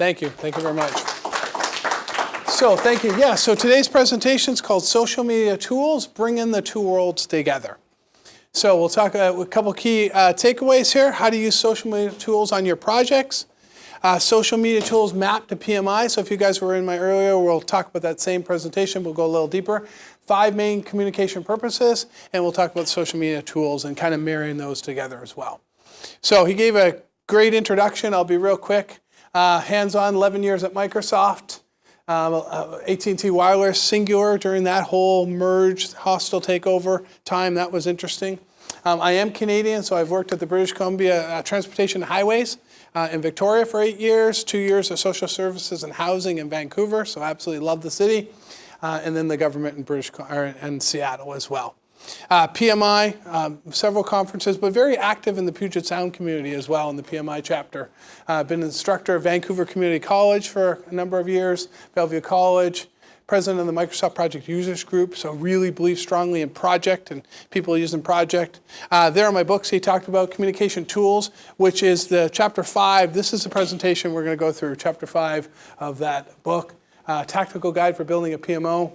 Thank you. Thank you very much. So thank you. Yeah, so today's presentation is called Social Media Tools, Bringing the Two Worlds Together. So we'll talk a couple key takeaways here. How to use social media tools on your projects. Social media tools mapped to PMI. So if you guys were in my earlier, we'll talk about that same presentation. We'll go a little deeper. 5 main communication purposes, and we'll talk about social media tools and kind of marrying those together as well. So he gave a great introduction. I'll be real quick. Hands-on, 11 years at Microsoft. AT&T Wireless, Singular during that whole merged hostile takeover time. That was interesting. I am Canadian, so I've worked at the British Columbia Transportation Highways in Victoria for 8 years, 2 years of social services and housing in Vancouver, so I absolutely love the city. And then the government in and Seattle as well. PMI, several conferences, but very active in the Puget Sound community as well in the PMI chapter. Been an instructor at Vancouver Community College for a number of years, Bellevue College, president of the Microsoft Project Users Group, so really believe strongly in project and people using project. There are my books he talked about, Communication Tools, which is the chapter 5. This is the presentation we're going to go through, chapter 5 of that book. Tactical Guide for Building a PMO.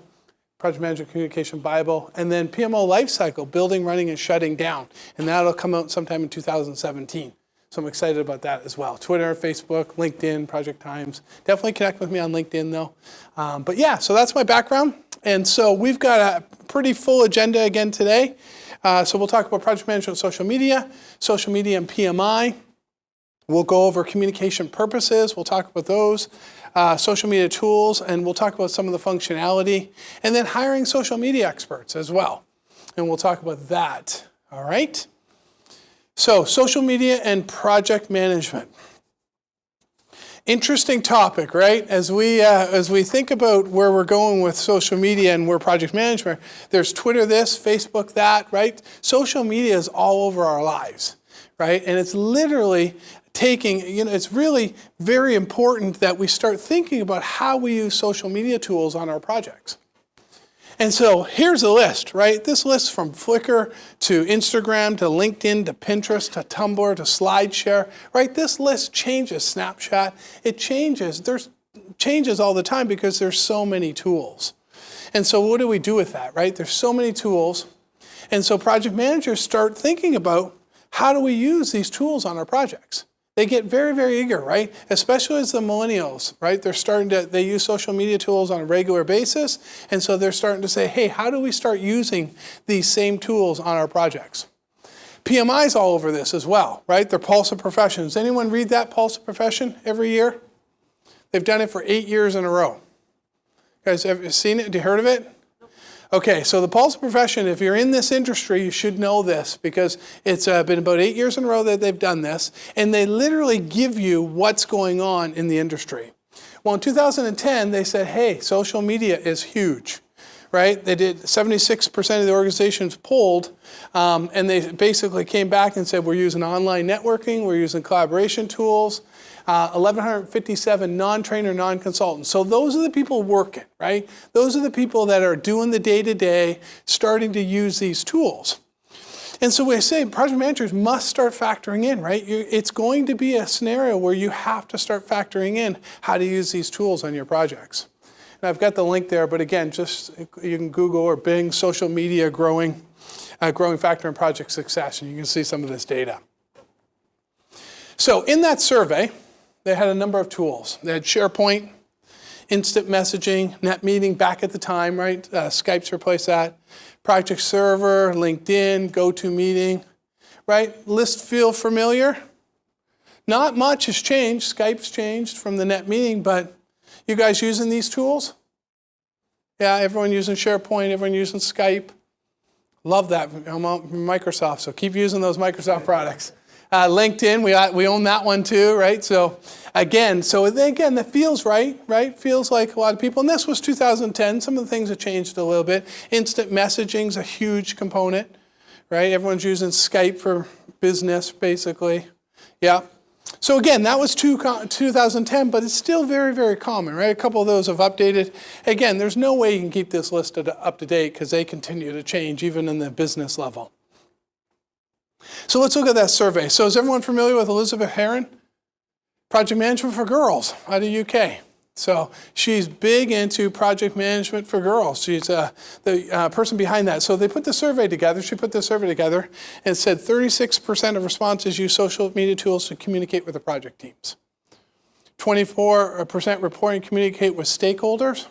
Project Management Communication Bible, and then PMO Lifecycle, Building, Running, and Shutting Down. And that'll come out sometime in 2017. So I'm excited about that as well. Twitter, Facebook, LinkedIn, Project Times. Definitely connect with me on LinkedIn though. But yeah, so that's my background. And so we've got a pretty full agenda again today. So we'll talk about project management, social media and PMI. We'll go over communication purposes. We'll talk about those. Social media tools, and we'll talk about some of the functionality, and then hiring social media experts as well. And we'll talk about that, all right? So, social media and project management. Interesting topic, right? As we think about where we're going with social media and where project management, there's Twitter this, Facebook that, right? Social media is all over our lives, right? And it's literally it's really very important that we start thinking about how we use social media tools on our projects. And so here's a list, right? This list from Flickr to Instagram to LinkedIn to Pinterest to Tumblr to SlideShare, right? This list changes, Snapchat. It changes. There's changes all the time because there's so many tools. And so what do we do with that, right? There's so many tools. And so project managers start thinking about how do we use these tools on our projects? They get very, very eager, right? Especially as the millennials, right? They use social media tools on a regular basis. And so they're starting to say, hey, how do we start using these same tools on our projects? PMI's all over this as well, right? Their Pulse of Profession. Does anyone read that Pulse of Profession every year? They've done it for 8 years in a row. You guys ever seen it? Have you heard of it? Okay, so the Pulse of Profession, if you're in this industry, you should know this because it's been about 8 years in a row that they've done this, and they literally give you what's going on in the industry. Well, in 2010, they said, hey, social media is huge, right? They did 76% of the organizations polled, and they basically came back and said, we're using online networking, we're using collaboration tools, 1,157 non-trainer, non-consultants. So those are the people working, right? Those are the people that are doing the day-to-day, starting to use these tools. And so we say project managers must start factoring in, right? It's going to be a scenario where you have to start factoring in how to use these tools on your projects. And I've got the link there, but again, just you can Google or Bing social media growing factor in project success, and you can see some of this data. So in that survey, they had a number of tools. They had SharePoint, instant messaging, NetMeeting back at the time, right? Skype's replaced that. Project Server, LinkedIn, GoToMeeting, right? List feel familiar? Not much has changed. Skype's changed from the NetMeeting, but you guys using these tools? Yeah, everyone using SharePoint, everyone using Skype. Love that. I'm from Microsoft, so keep using those Microsoft products. LinkedIn, we own that one too, right? So again, that feels right? Feels like a lot of people. And this was 2010. Some of the things have changed a little bit. Instant messaging's a huge component, right? Everyone's using Skype for business, basically. Yeah. So again, that was 2010, but it's still very, very common, right? A couple of those have updated. Again, there's no way you can keep this list up to date because they continue to change even in the business level. So let's look at that survey. So is everyone familiar with Elizabeth Heron? Project management for girls out of UK. So she's big into project management for girls. She's the person behind that. So they put the survey together. She put the survey together and said 36% of responses use social media tools to communicate with the project teams. 24% report and communicate with stakeholders.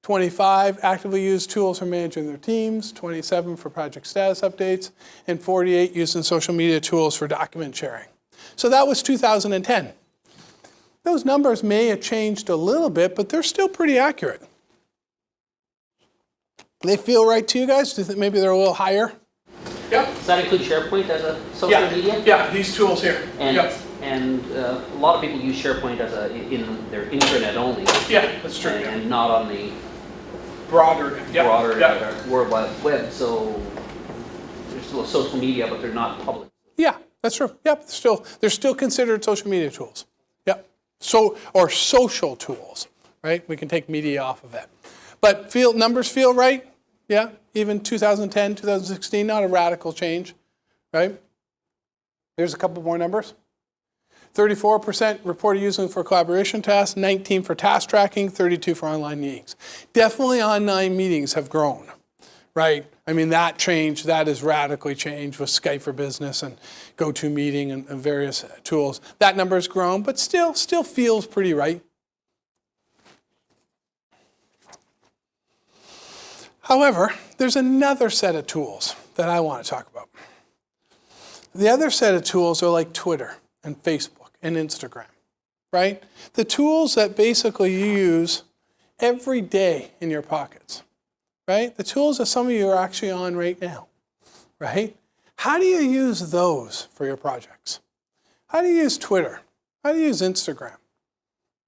25 actively use tools for managing their teams. 27 for project status updates. And 48 using social media tools for document sharing. So that was 2010. Those numbers may have changed a little bit, but they're still pretty accurate. They feel right to you guys? Do you think maybe they're a little higher? Yep. Does that include SharePoint as a social media? Yeah, these tools here. And, yep. and a lot of people use SharePoint as in their intranet only. Yeah, that's true. And not on the broader World Wide Web. So they're still a social media, but they're not public. Yeah, that's true. Yep, they're still considered social media tools. Yep. So, or social tools, right? We can take media off of it. But numbers feel right? Yeah, even 2010, 2016, not a radical change, right? Here's a couple more numbers. 34% reported using for collaboration tasks, 19 for task tracking, 32 for online meetings. Definitely online meetings have grown, right? I mean, that has radically changed with Skype for Business and GoToMeeting and various tools. That number has grown, but still feels pretty right. However, there's another set of tools that I want to talk about. The other set of tools are like Twitter and Facebook and Instagram, right? The tools that basically you use every day in your pockets. Right? The tools that some of you are actually on right now, right? How do you use those for your projects? How do you use Twitter? How do you use Instagram?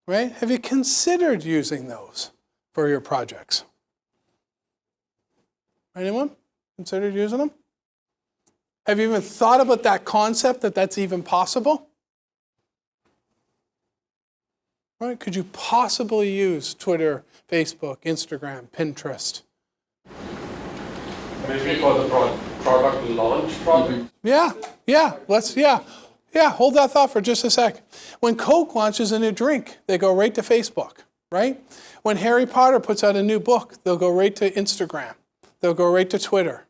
Right? Have you considered using those for your projects? Anyone considered using them? Have you even thought about that concept that that's even possible? Right? Could you possibly use Twitter, Facebook, Instagram, Pinterest? Maybe for the product launch project? Yeah, hold that thought for just a sec. When Coke launches a new drink, they go right to Facebook, right? When Harry Potter puts out a new book, they'll go right to Instagram. They'll go right to Twitter.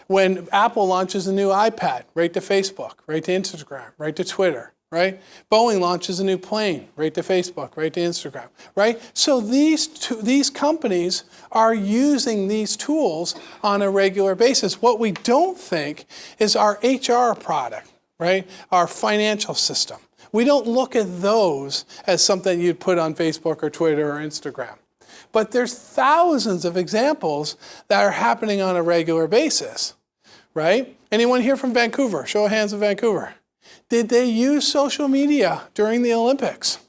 When Apple launches a new iPad, right to Facebook, right to Instagram, right to Twitter, right? Boeing launches a new plane, right to Facebook, right to Instagram, right? So these companies are using these tools on a regular basis. What we don't think is our HR product, right? Our financial system. We don't look at those as something you'd put on Facebook or Twitter or Instagram. But there's thousands of examples that are happening on a regular basis, right? Anyone here from Vancouver? Show of hands in Vancouver. Did they use social media during the Olympics?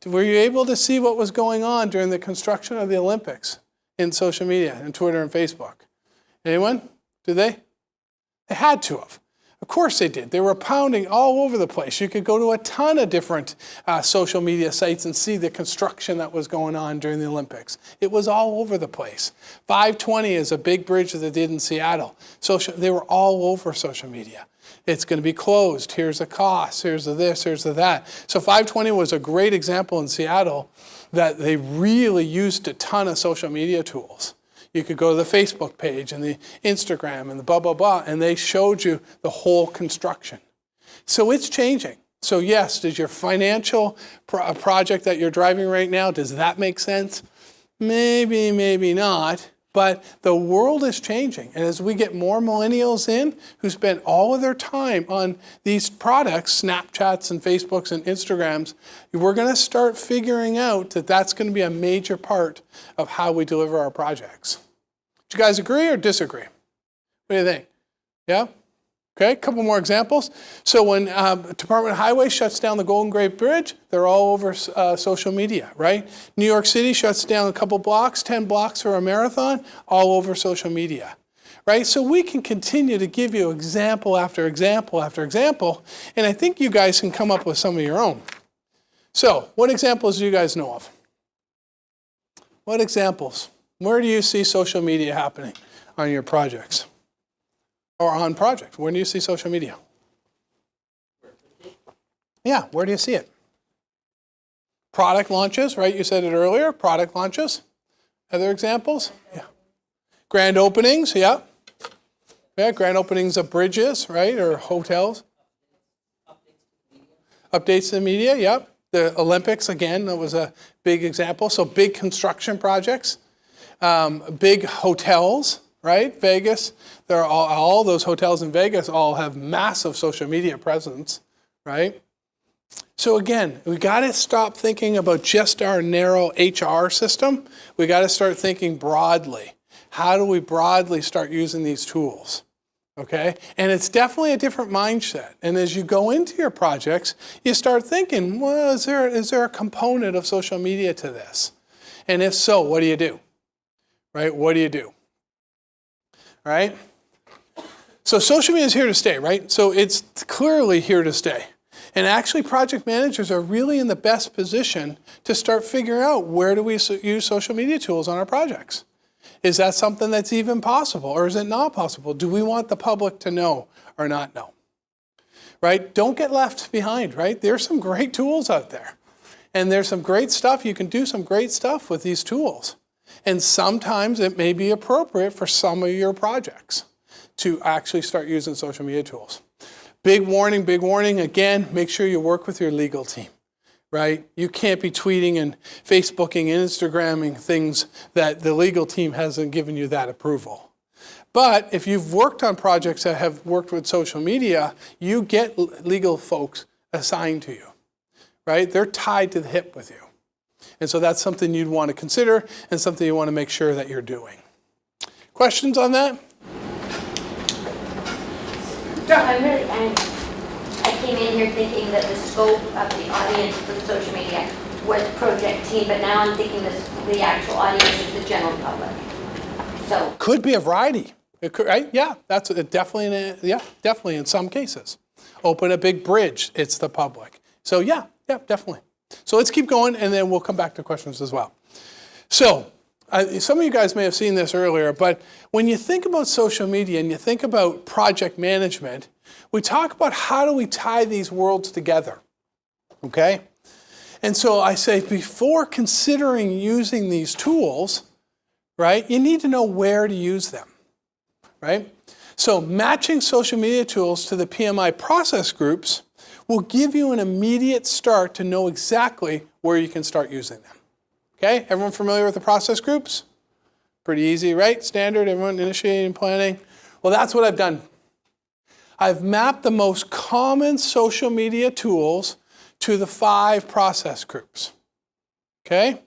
Were you able to see what was going on during the construction of the Olympics in social media, in Twitter and Facebook? Anyone? Did they? They had to have. Of course they did. They were pounding all over the place. You could go to a ton of different social media sites and see the construction that was going on during the Olympics. It was all over the place. 520 is a big bridge that they did in Seattle. They were all over social media. It's going to be closed. Here's the cost. Here's the this. Here's the that. So 520 was a great example in Seattle that they really used a ton of social media tools. You could go to the Facebook page and the Instagram and the blah, blah, blah, and they showed you the whole construction. So it's changing. So yes, does your financial project that you're driving right now, does that make sense? Maybe, maybe not. But the world is changing. And as we get more millennials in who spend all of their time on these products, Snapchats and Facebooks and Instagrams, we're going to start figuring out that that's going to be a major part of how we deliver our projects. Do you guys agree or disagree? What do you think? Yeah? Okay, a couple more examples. So when Department of Highways shuts down the Golden Gate Bridge, they're all over social media, right? New York City shuts down a couple blocks, 10 blocks for a marathon, all over social media, right? So we can continue to give you example after example after example, and I think you guys can come up with some of your own. So what examples do you guys know of? What examples? Where do you see social media happening on your projects? Or on projects? Where do you see social media? Yeah, where do you see it? Product launches, right? You said it earlier, product launches. Other examples? Yeah. Grand openings, yeah. Yeah, grand openings of bridges, right, or hotels. Updates to the media, yep. The Olympics, again, that was a big example. So big construction projects, big hotels, right? Vegas, there are all those hotels in Vegas all have massive social media presence, right? So again, we got to stop thinking about just our narrow HR system. We got to start thinking broadly. How do we broadly start using these tools? Okay, and it's definitely a different mindset. And as you go into your projects, you start thinking, well, is there a component of social media to this? And if so, what do you do? Right? What do you do? All right? So social media is here to stay, right? So it's clearly here to stay. And actually, project managers are really in the best position to start figuring out where do we use social media tools on our projects. Is that something that's even possible, or is it not possible? Do we want the public to know or not know? Right? Don't get left behind, right? There's some great tools out there. And there's some great stuff. You can do some great stuff with these tools. And sometimes it may be appropriate for some of your projects to actually start using social media tools. Big warning, again, make sure you work with your legal team. Right? You can't be tweeting and Facebooking and Instagramming things that the legal team hasn't given you that approval. But if you've worked on projects that have worked with social media, you get legal folks assigned to you. Right? They're tied to the hip with you. And so that's something you'd want to consider and something you want to make sure that you're doing. Questions on that? Yeah. I came in here thinking that the scope of the audience for the social media was project team, but now I'm thinking the actual audience is the general public. So could be a variety. It could, right? Yeah, that's definitely in some cases. Open a big bridge, it's the public. So yeah, definitely. So let's keep going, and then we'll come back to questions as well. So some of you guys may have seen this earlier, but when you think about social media and you think about project management, we talk about how do we tie these worlds together, okay? And so I say before considering using these tools, right, you need to know where to use them, right? So matching social media tools to the PMI process groups will give you an immediate start to know exactly where you can start using them. Okay, everyone familiar with the process groups? Pretty easy, right? Standard, everyone initiating planning. Well, that's what I've done. I've mapped the most common social media tools to the 5 process groups. Okay? And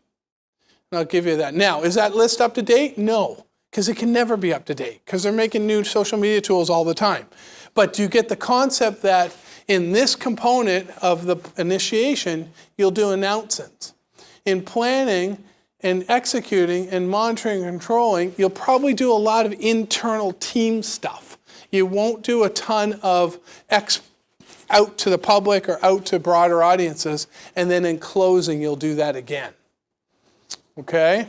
I'll give you that. Now, is that list up to date? No, because it can never be up to date because they're making new social media tools all the time. But do you get the concept that in this component of the initiation, you'll do announcements? In planning and executing and monitoring and controlling, you'll probably do a lot of internal team stuff. You won't do a ton of out to the public or out to broader audiences, and then in closing, you'll do that again. Okay?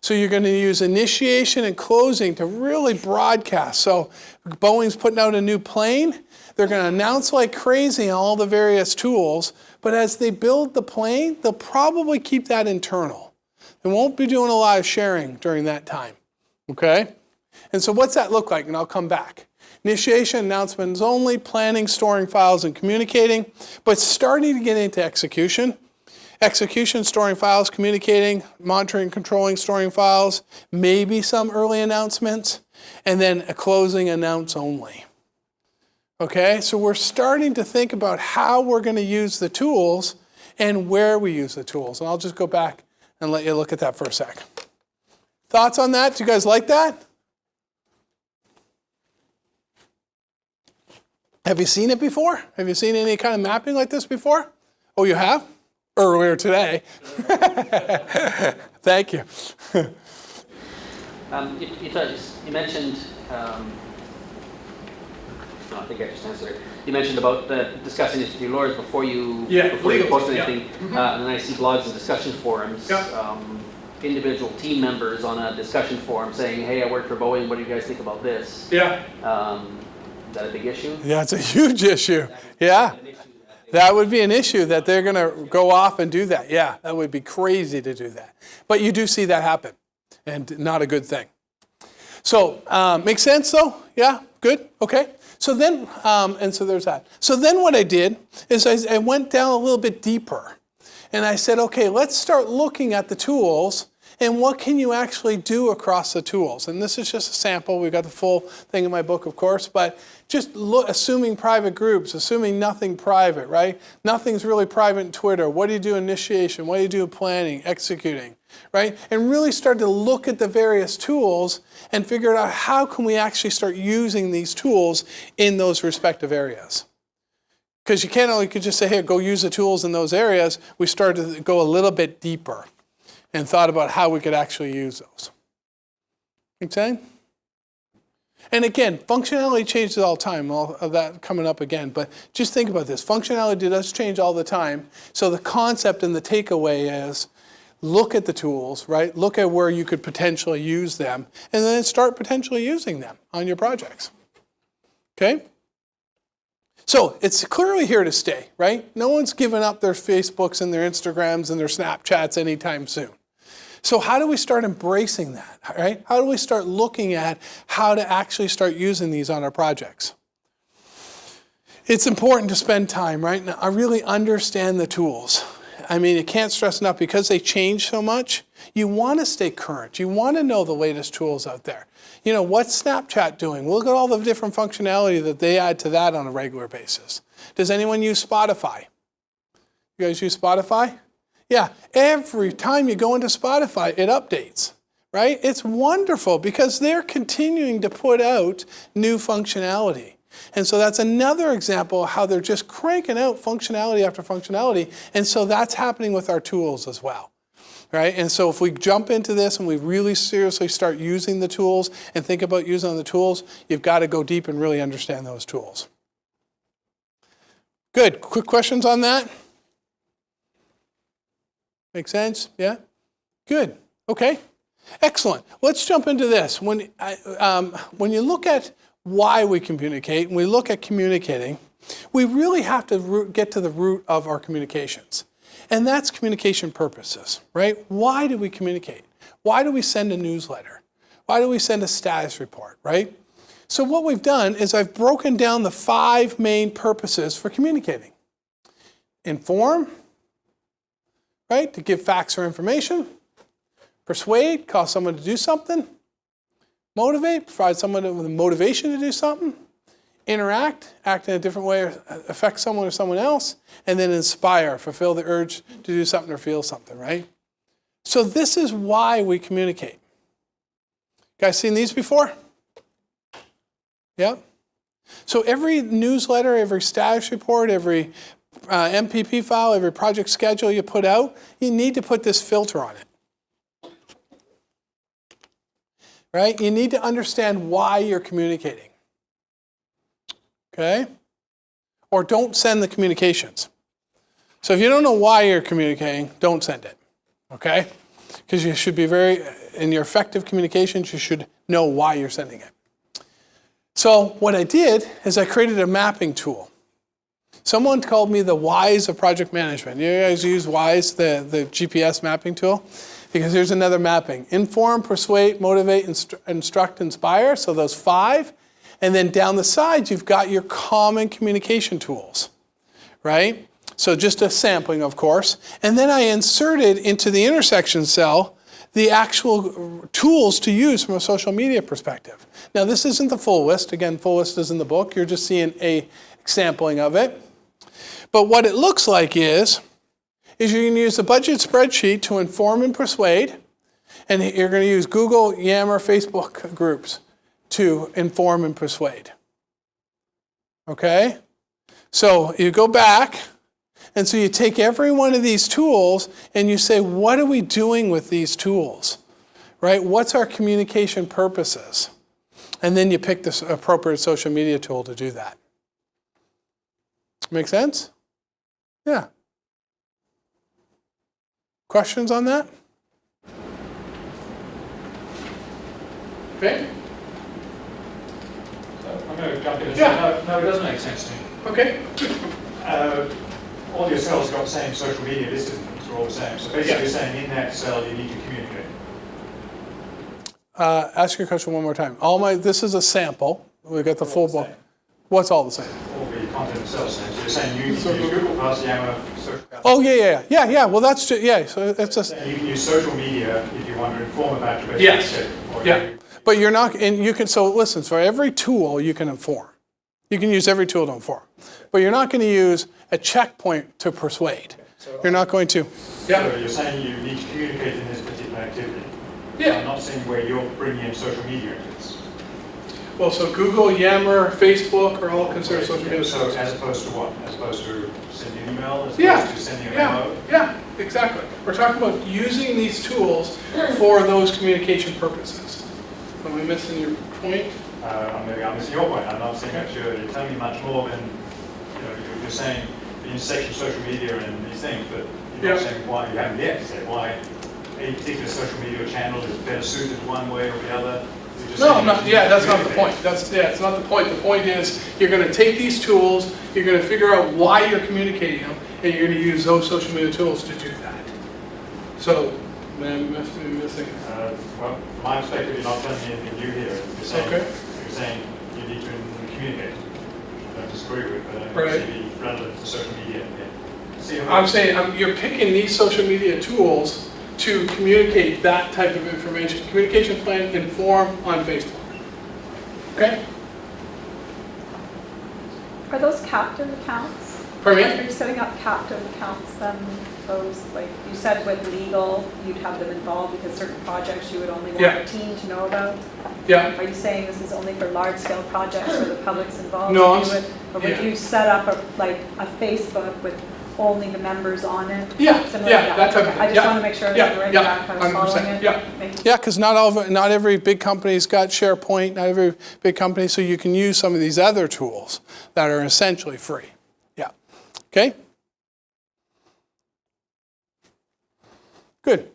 So you're going to use initiation and closing to really broadcast. So Boeing's putting out a new plane. They're going to announce like crazy on all the various tools, but as they build the plane, they'll probably keep that internal. They won't be doing a lot of sharing during that time, okay? And so what's that look like? And I'll come back. Initiation, announcements only, planning, storing files, and communicating, but starting to get into execution. Execution, storing files, communicating, monitoring, controlling, storing files, maybe some early announcements, and then a closing, announce only. Okay, so we're starting to think about how we're going to use the tools and where we use the tools. And I'll just go back and let you look at that for a sec. Thoughts on that? Do you guys like that? Have you seen it before? Have you seen any kind of mapping like this before? Oh, you have? Earlier today. Thank you. You mentioned, no, I think I just answered it. You mentioned about discussing this with your lawyers before you post anything. And then I see blogs and discussion forums. Individual team members on a discussion forum saying, hey, I work for Boeing, what do you guys think about this? Is that a big issue? Yeah, it's a huge issue. Yeah. That would be an issue that they're going to go off and do that. Yeah, that would be crazy to do that. But you do see that happen, and not a good thing. So, makes sense though? Yeah, good, okay. So then, and so there's that. So then what I did is I went down a little bit deeper. And I said, okay, let's start looking at the tools and what can you actually do across the tools. And this is just a sample. We've got the full thing in my book, of course, but just assuming private groups, assuming nothing private, right? Nothing's really private in Twitter. What do you do in initiation? What do you do in planning, executing, right? And really start to look at the various tools and figure out how can we actually start using these tools in those respective areas. Because you can't only just say, hey, go use the tools in those areas. We started to go a little bit deeper and thought about how we could actually use those. Make sense? And again, functionality changes all the time. All of that coming up again. But just think about this. Functionality does change all the time. So the concept and the takeaway is look at the tools, right? Look at where you could potentially use them, and then start potentially using them on your projects. Okay? So it's clearly here to stay, right? No one's given up their Facebooks and their Instagrams and their Snapchats anytime soon. So how do we start embracing that, right? How do we start looking at how to actually start using these on our projects? It's important to spend time, right? Now, I really understand the tools. I mean, you can't stress enough because they change so much. You want to stay current. You want to know the latest tools out there. You know, what's Snapchat doing? Look at all the different functionality that they add to that on a regular basis. Does anyone use Spotify? You guys use Spotify? Yeah, every time you go into Spotify, it updates, right? It's wonderful because they're continuing to put out new functionality. And so that's another example of how they're just cranking out functionality after functionality. And so that's happening with our tools as well, right? And so if we jump into this and we really seriously start using the tools and think about using the tools, you've got to go deep and really understand those tools. Good. Quick questions on that? Make sense? Yeah? Good. Okay. Excellent. Let's jump into this. When you look at why we communicate, and we look at communicating, we really have to get to the root of our communications. And that's communication purposes, right? Why do we communicate? Why do we send a newsletter? Why do we send a status report, right? So what we've done is I've broken down the 5 main purposes for communicating. Inform, right? To give facts or information. Persuade, cause someone to do something. Motivate, provide someone with a motivation to do something. Interact, act in a different way, or affect someone or someone else. And then inspire, fulfill the urge to do something or feel something, right? So this is why we communicate. Guys seen these before? Yeah? So every newsletter, every status report, every MPP file, every project schedule you put out, you need to put this filter on it. Right? You need to understand why you're communicating. Okay? Or don't send the communications. So if you don't know why you're communicating, don't send it. Okay? Because you should be in your effective communications, you should know why you're sending it. So what I did is I created a mapping tool. Someone called me the WISE of project management. You guys use WISE, the GPS mapping tool? Because here's another mapping. Inform, persuade, motivate, instruct, inspire. So those 5. And then down the side, you've got your common communication tools, right? So just a sampling, of course. And then I inserted into the intersection cell the actual tools to use from a social media perspective. Now, this isn't the full list. Again, full list is in the book. You're just seeing a sampling of it. But what it looks like is you can use the budget spreadsheet to inform and persuade, and you're going to use Google, Yammer, Facebook groups to inform and persuade. Okay? So you go back, and so you take every one of these tools and you say, what are we doing with these tools? Right? What's our communication purposes? And then you pick this appropriate social media tool to do that. Make sense? Yeah. Questions on that? Okay. So I'm going to jump in and Yeah. say, no, it does make sense to me. Okay. all your cells got the same social media listed in them, they're all the same. So basically you're saying in that cell you need to communicate. Ask your question one more time. This is a sample. We've got the full book. What's all the same? All the content of cells same. So you're saying you can use Google Plus, Yammer, social. Oh, yeah. Well, that's just, so it's just. You can use social media if you want to inform about your Yes. Yeah. But you're not, and you can, so listen, for every tool you can inform. You can use every tool to inform. But you're not going to use a checkpoint to persuade. You're not going to. Yeah. So you're saying you need to communicate in this particular activity. Yeah. I'm not saying where you're bringing in social media into this. Well, so Google, Yammer, Facebook are all considered social media. So as opposed to what? As opposed to sending an email? As opposed to sending a memo? Yeah, exactly. We're talking about using these tools for those communication purposes. Am I missing your point? Maybe I'm missing your point. I'm not saying that you're telling me much more than, you're saying the intersection of social media and these things, but you're not saying why, you haven't yet said why a particular social media channel is better suited one way or the other. No, I'm not, that's not the point. It's not the point. The point is you're going to take these tools, you're going to figure out why you're communicating them, and you're going to use those social media tools to do that. So, I'm missing. Well, from my perspective, you're not telling me anything new here. You're saying you need to communicate. I don't disagree with, but I don't see the relevance to social media. I'm saying you're picking these social media tools to communicate that type of information. Communication plan, inform on Facebook. Okay? Are those captive accounts? Pardon me? Are you setting up captive accounts then? Those, like you said with legal, you'd have them involved because certain projects you would only want a team to know about? Yeah. Are you saying this is only for large scale projects where the public's involved? No, Or would you set up a Facebook with only the members on it? Yeah, that type of thing. I just want to make sure that the right track I was following it. Yeah, because not every big company's got SharePoint, not every big company, so you can use some of these other tools that are essentially free. Yeah. Okay? Good.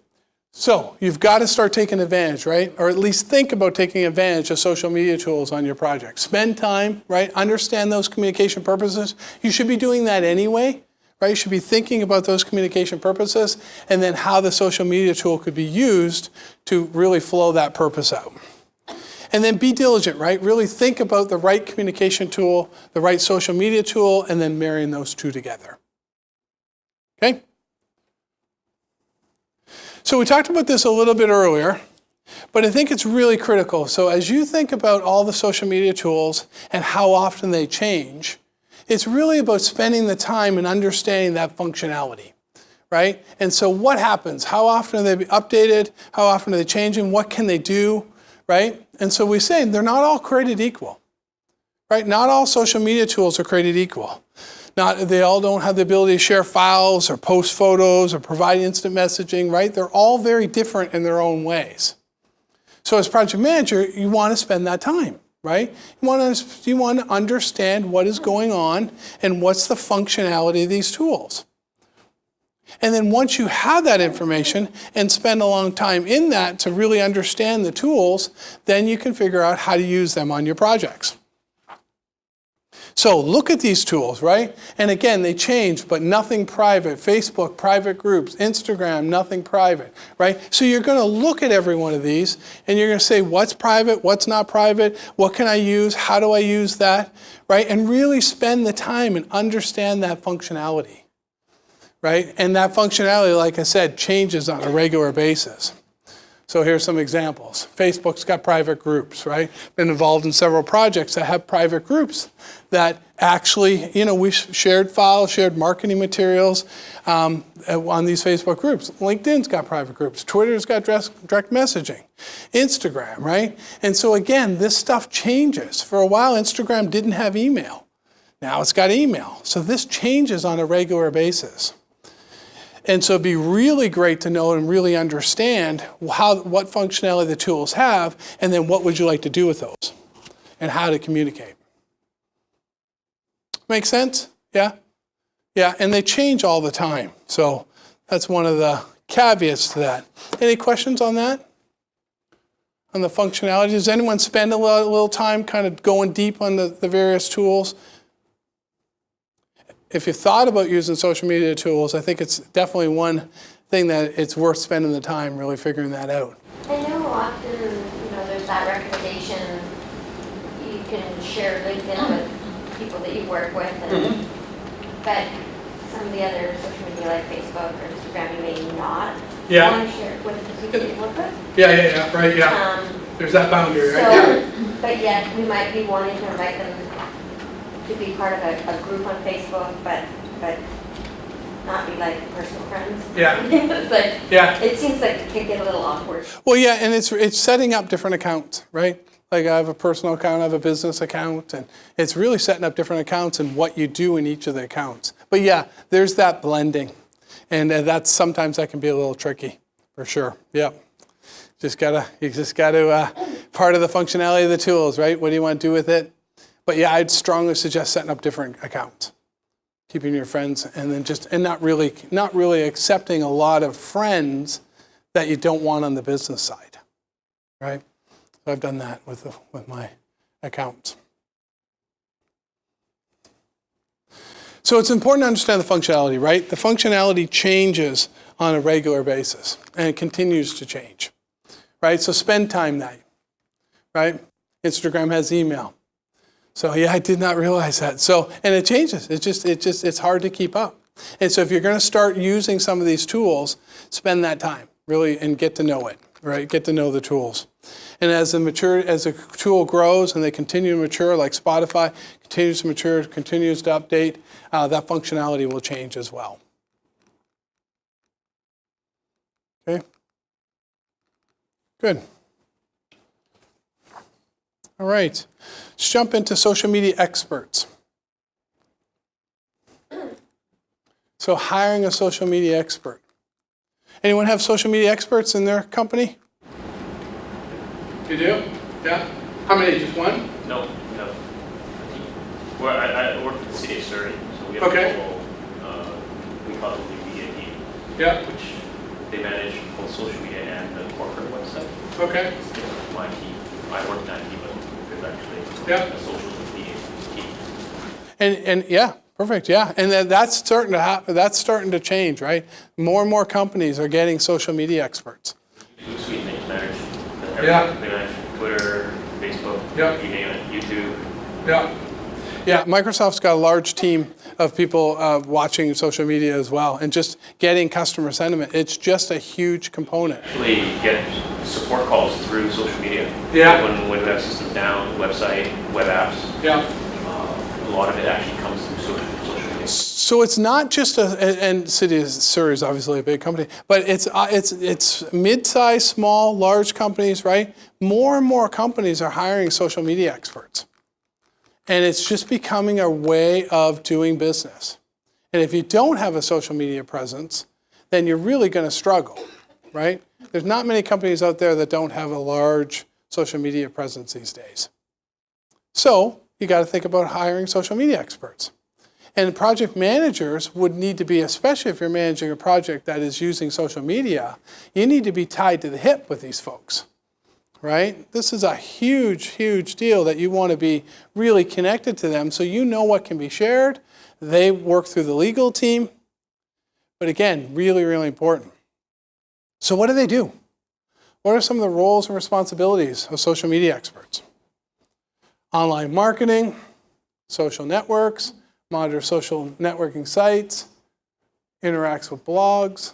So you've got to start taking advantage, right? Or at least think about taking advantage of social media tools on your project. Spend time, right? Understand those communication purposes. You should be doing that anyway. Right? You should be thinking about those communication purposes and then how the social media tool could be used to really flow that purpose out. And then be diligent, right? Really think about the right communication tool, the right social media tool, and then marrying those two together. Okay? So we talked about this a little bit earlier, but I think it's really critical. So as you think about all the social media tools and how often they change, it's really about spending the time and understanding that functionality, right? And so what happens? How often are they updated? How often are they changing? What can they do, right? And so we say they're not all created equal, right? Not all social media tools are created equal. They all don't have the ability to share files or post photos or provide instant messaging, right? They're all very different in their own ways. So as project manager, you want to spend that time. Right? You want to understand what is going on and what's the functionality of these tools. And then once you have that information and spend a long time in that to really understand the tools, then you can figure out how to use them on your projects. So look at these tools, right? And again, they change, but nothing private. Facebook, private groups. Instagram, nothing private, right? So you're going to look at every one of these, and you're going to say, what's private, what's not private, what can I use, how do I use that, right? And really spend the time and understand that functionality, right? And that functionality, like I said, changes on a regular basis. So here's some examples. Facebook's got private groups, right? Been involved in several projects that have private groups that actually, we shared files, shared marketing materials on these Facebook groups. LinkedIn's got private groups. Twitter's got direct messaging. Instagram, right? And so again, this stuff changes. For a while, Instagram didn't have email. Now it's got email. So this changes on a regular basis. And so it'd be really great to know and really understand what functionality the tools have, and then what would you like to do with those, and how to communicate. Make sense? Yeah? Yeah, and they change all the time. So that's one of the caveats to that. Any questions on that? On the functionality? Does anyone spend a little time kind of going deep on the various tools? if you thought about using social media tools, I think it's definitely one thing that it's worth spending the time really figuring that out. I know often, there's that recommendation, you can share LinkedIn with people that you work with, and, but some of the other social media like Facebook or Instagram, you may not want to share with the people you work with. Yeah, right, there's that boundary, right? But yet, we might be wanting to invite them to be part of a group on Facebook, but not be like personal friends. Yeah. It's like, Yeah. it seems like it can get a little awkward. Well, yeah, and it's setting up different accounts, right? Like I have a personal account, I have a business account, and it's really setting up different accounts and what you do in each of the accounts. But yeah, there's that blending, and that's sometimes that can be a little tricky, for sure. Yeah, you just gotta part of the functionality of the tools, right? What do you want to do with it? But yeah, I'd strongly suggest setting up different accounts, keeping your friends, and then not really accepting a lot of friends that you don't want on the business side, right? So I've done that with my accounts. So it's important to understand the functionality, right? The functionality changes on a regular basis, and it continues to change, right? So spend time that, right? Instagram has email. So yeah, I did not realize that. So, and it changes. It's hard to keep up. And so if you're going to start using some of these tools, spend that time really and get to know it, right? Get to know the tools. And as a tool grows and they continue to mature, like Spotify continues to mature, continues to update, that functionality will change as well. Okay. Good. All right, let's jump into social media experts. So hiring a social media expert. Anyone have social media experts in their company? You do? Yeah? How many? Just one? No. Well, I work for the city of Surrey, so we have Okay. a whole, we call it the media team, Yeah. which they manage both social media and the corporate website. Okay. It's my team. I work in that team, but there's actually Yeah. a social media team. And yeah, perfect. Yeah, and that's starting to happen. That's starting to change, right? More and more companies are getting social media experts. Suite they manage everything. Yeah. They manage Twitter, Facebook, Yeah. you name it, YouTube. Yeah. Yeah, Microsoft's got a large team of people watching social media as well, and just getting customer sentiment. It's just a huge component. Actually get support calls through social media. Yeah. When we have systems down, website, web apps, Yeah. a lot of it actually comes through social media. So it's not just and City of Surrey is obviously a big company, but it's mid-sized, small, large companies, right? More and more companies are hiring social media experts. And it's just becoming a way of doing business. And if you don't have a social media presence, then you're really going to struggle, right? There's not many companies out there that don't have a large social media presence these days. So you got to think about hiring social media experts. And project managers would need to be, especially if you're managing a project that is using social media, you need to be tied to the hip with these folks. Right? This is a huge, huge deal that you want to be really connected to them so you know what can be shared. They work through the legal team. But again, really, really important. So what do? What are some of the roles and responsibilities of social media experts? Online marketing, social networks, monitor social networking sites, interacts with blogs,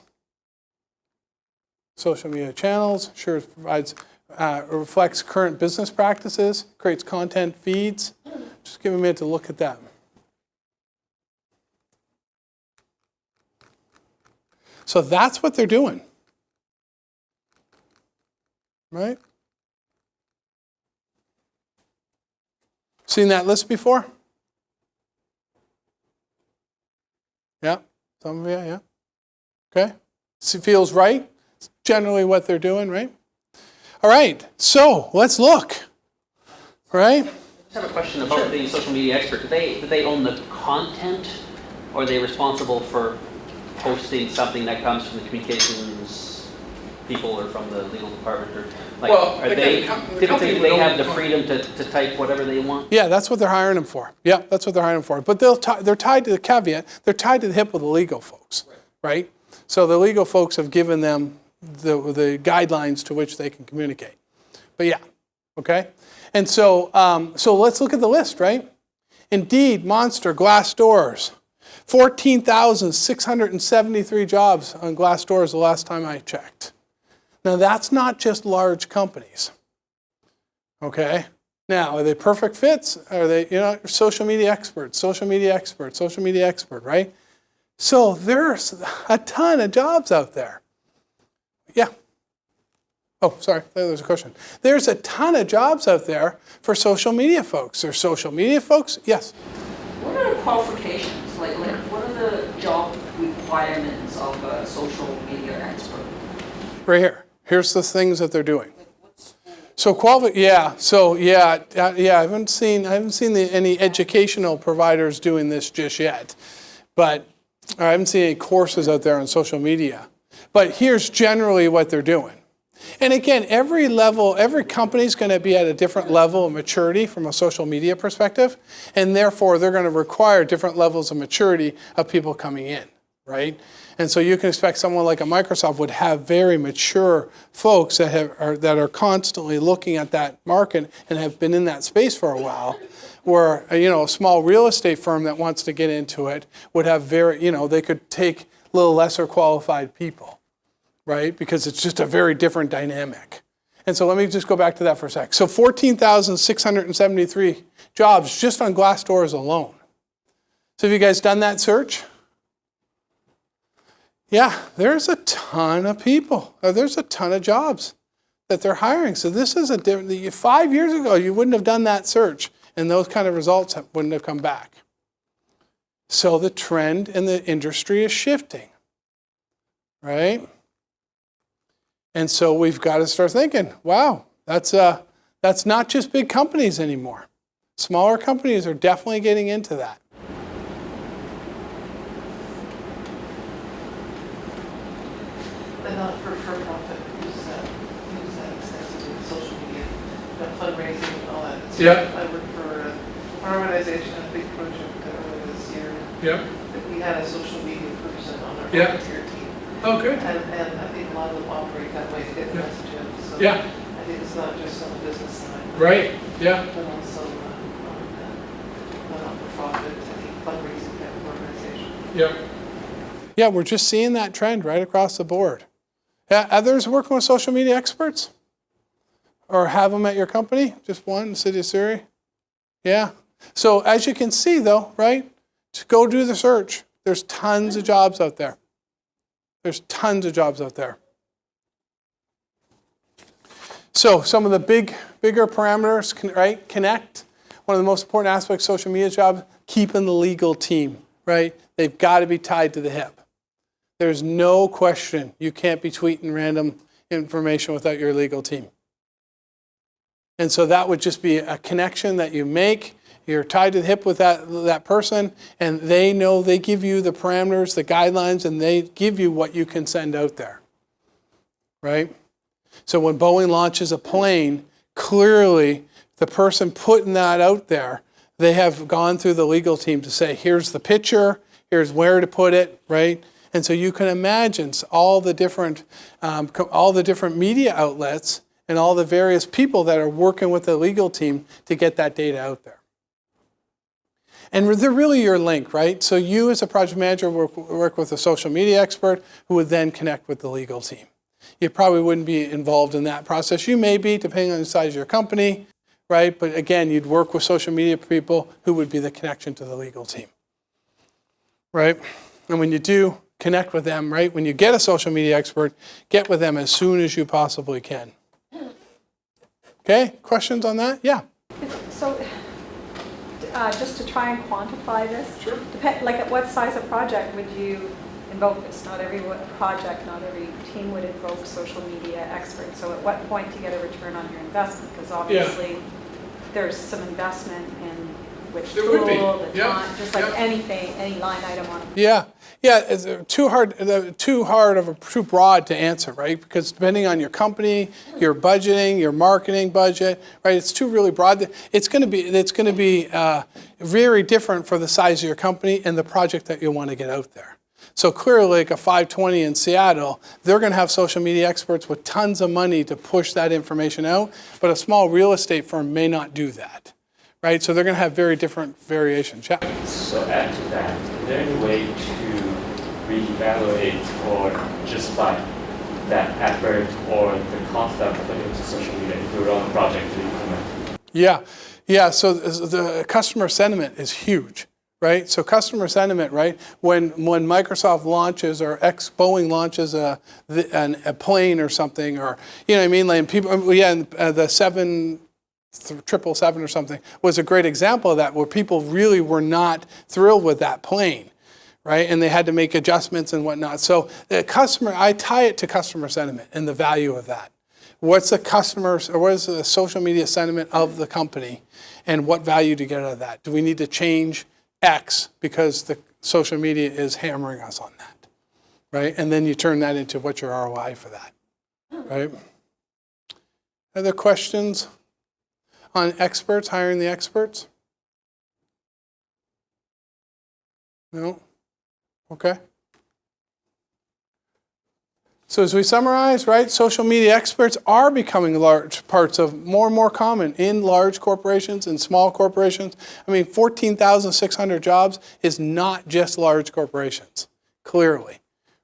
social media channels, reflects current business practices, creates content feeds. Just give me a minute to look at that. So that's what they're doing, right? Seen that list before? Yeah, some of you, yeah. Okay, so it feels right. It's generally what they're doing, right? All right, so let's look, right? I just have a question about the social media expert. Do they own the content, or are they responsible for posting something that comes from the communications people or from the legal department, or like, Well, are again, they, the company typically would they have only- the freedom to type whatever they want? Yeah, that's what they're hiring them for. Yeah, that's what they're hiring them for. But they're tied to the caveat, they're tied to the hip with the legal folks, right? So the legal folks have given them the guidelines to which they can communicate. But yeah, okay? And so, so let's look at the list, right? Indeed, Monster, Glassdoors, 14,673 jobs on Glassdoors the last time I checked. Now that's not just large companies, okay? Now, are they perfect fits? Are they, social media expert, right? So there's a ton of jobs out there. Yeah. Oh, sorry, there's a question. There's a ton of jobs out there for social media folks. There's social media folks, yes. What are the qualifications? Like what are the job requirements of a social media expert? Right here. Here's the things that they're doing. So I haven't seen any educational providers doing this just yet, but I haven't seen any courses out there on social media. But here's generally what they're doing. And again, every company is going to be at a different level of maturity from a social media perspective, and therefore they're going to require different levels of maturity of people coming in, right? And so you can expect someone like a Microsoft would have very mature folks that are constantly looking at that market and have been in that space for a while, where a small real estate firm that wants to get into it would have they could take a little lesser qualified people, right? Because it's just a very different dynamic. And so let me just go back to that for a sec. So 14,673 jobs just on Glassdoors alone. So have you guys done that search? Yeah, there's a ton of people. There's a ton of jobs that they're hiring. So this is 5 years ago, you wouldn't have done that search, and those kind of results wouldn't have come back. So the trend in the industry is shifting, right? And so we've got to start thinking, wow, that's not just big companies anymore. Smaller companies are definitely getting into that. The not-for-profit use that extensively in social media, fundraising and all that. So Yeah. I worked for an organization, a big project earlier this year. Yep. That we had a social media person on our Yeah. volunteer team. Oh, good. And I think a lot of them operate that way to get the message out. So Yeah. I think it's not just on the business side. Right. Yeah. But also on the not-for-profit, I think fundraising type of organization. Yep. Yeah, we're just seeing that trend right across the board. Yeah, others working with social media experts? Or have them at your company? Just one in the city of Surrey? Yeah. So as you can see though, right? To go do the search. There's tons of jobs out there. There's tons of jobs out there. So some of the bigger parameters, right? Connect. One of the most important aspects of social media jobs, keeping the legal team, right? They've got to be tied to the hip. There's no question you can't be tweeting random information without your legal team. And so that would just be a connection that you make. You're tied to the hip with that person, and they know, they give you the parameters, the guidelines, and they give you what you can send out there, right? So when Boeing launches a plane, clearly the person putting that out there, they have gone through the legal team to say, here's the picture, here's where to put it, right? And so you can imagine all the different media outlets and all the various people that are working with the legal team to get that data out there. And they're really your link, right? So you as a project manager work with a social media expert who would then connect with the legal team. You probably wouldn't be involved in that process. You may be, depending on the size of your company, right? But again, you'd work with social media people who would be the connection to the legal team, right? And when you do connect with them, right? When you get a social media expert, get with them as soon as you possibly can. Okay, questions on that? Yeah. So, just to try and quantify this, Sure. Like at what size of project would you invoke this? Not every project, not every team would invoke social media experts. So at what point do you get a return on your investment? Because obviously there's some investment in which There tool, would be. the Yeah. time, just like Yeah. anything, any line item on. Yeah, it's too broad to answer, right? Because depending on your company, your budgeting, your marketing budget, right? It's too really broad. It's going to be very different for the size of your company and the project that you want to get out there. So clearly, like a 520 in Seattle, they're going to have social media experts with tons of money to push that information out, but a small real estate firm may not do that, right? So they're going to have very different variations. Yeah. So add to that, is there any way to reevaluate or justify that effort or the cost of putting into social media if you're on a project to implement? Yeah. So the customer sentiment is huge, right? So customer sentiment, right? When Microsoft launches or Boeing launches a plane or something, or you know what I mean, like people, the 777 or something was a great example of that, where people really were not thrilled with that plane, right? And they had to make adjustments and whatnot. So I tie it to customer sentiment and the value of that. What's the customers, or what is the social media sentiment of the company, and what value do you get out of that? Do we need to change X because the social media is hammering us on that, right? And then you turn that into what's your ROI for that, right? Other questions on experts, hiring the experts? No? Okay. So as we summarize, right, social media experts are becoming large parts of more and more common in large corporations and small corporations. I mean, 14,600 jobs is not just large corporations, clearly,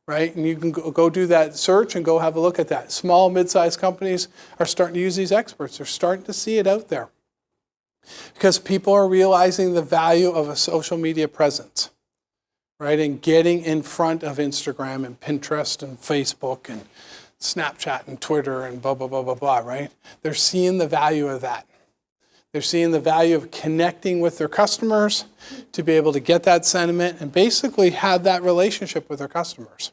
right? And you can go do that search and go have a look at that. Small, mid-sized companies are starting to use these experts. They're starting to see it out there because people are realizing the value of a social media presence. Right, and getting in front of Instagram and Pinterest and Facebook and Snapchat and Twitter and blah, blah, blah, blah, blah, right? They're seeing the value of that. They're seeing the value of connecting with their customers to be able to get that sentiment and basically have that relationship with their customers.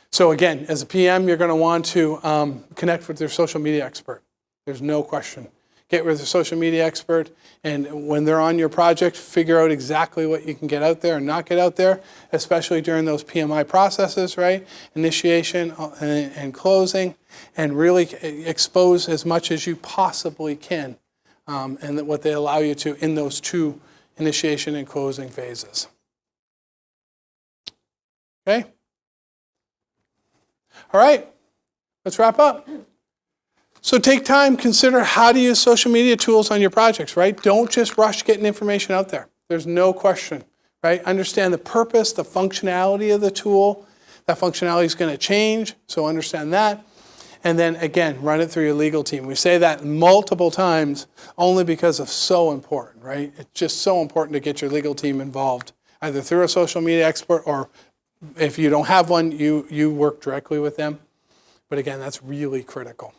So again, as a PM, you're going to want to connect with your social media expert. There's no question. Get with a social media expert, and when they're on your project, figure out exactly what you can get out there and not get out there, especially during those PMI processes, right? Initiation and closing, and really expose as much as you possibly can, and what they allow you to in those two initiation and closing phases. Okay? All right, let's wrap up. So take time, consider how to use social media tools on your projects, right? Don't just rush getting information out there. There's no question, right? Understand the purpose, the functionality of the tool. That functionality is going to change, so understand that. And then again, run it through your legal team. We say that multiple times only because it's so important, right? It's just so important to get your legal team involved, either through a social media expert, or if you don't have one, you work directly with them. But again, that's really critical.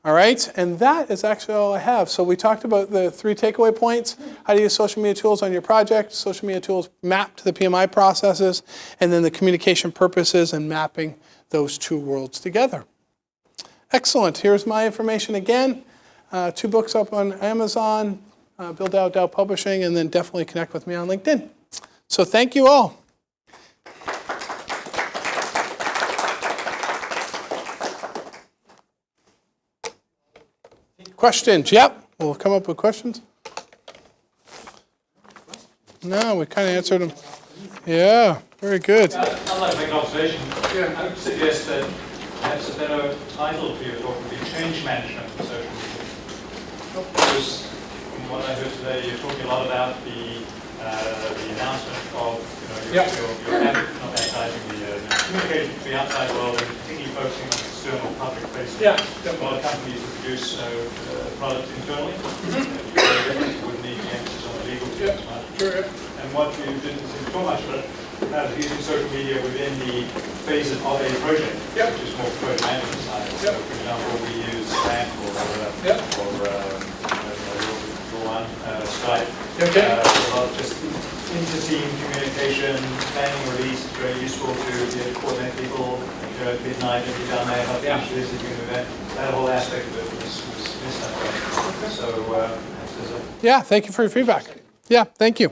All right, and that is actually all I have. So we talked about the 3 takeaway points: how to use social media tools on your project, social media tools mapped to the PMI processes, and then the communication purposes and mapping those two worlds together. Excellent. Here's my information again. 2 books up on Amazon, Build Out Dow Publishing, and then definitely connect with me on LinkedIn. So thank you all. Questions? Yep. We'll come up with questions. No, we kind of answered them. Yeah, very good. I'd like to make an observation. Yeah. I would suggest that perhaps a better title for your talk would be Change Management in Social Media. Because from what I heard today, you're talking a lot about the announcement of your not advertising, the communication to the outside world, and particularly focusing on external public facing. Yeah. A lot of companies that produce products internally. You wouldn't need the emphasis on the legal teams, right? Sure. And what we didn't see too much about using social media within the phase of a project, which is more project management side. So, for example, we use Slack or Skype. Okay. A lot of just inter-team communication, planning release is very useful to coordinate people. At midnight, if you've done that, how to finish this, if you're going to do that. That whole aspect of it was missed out. So, Yeah, thank you for your feedback. Yeah, thank you.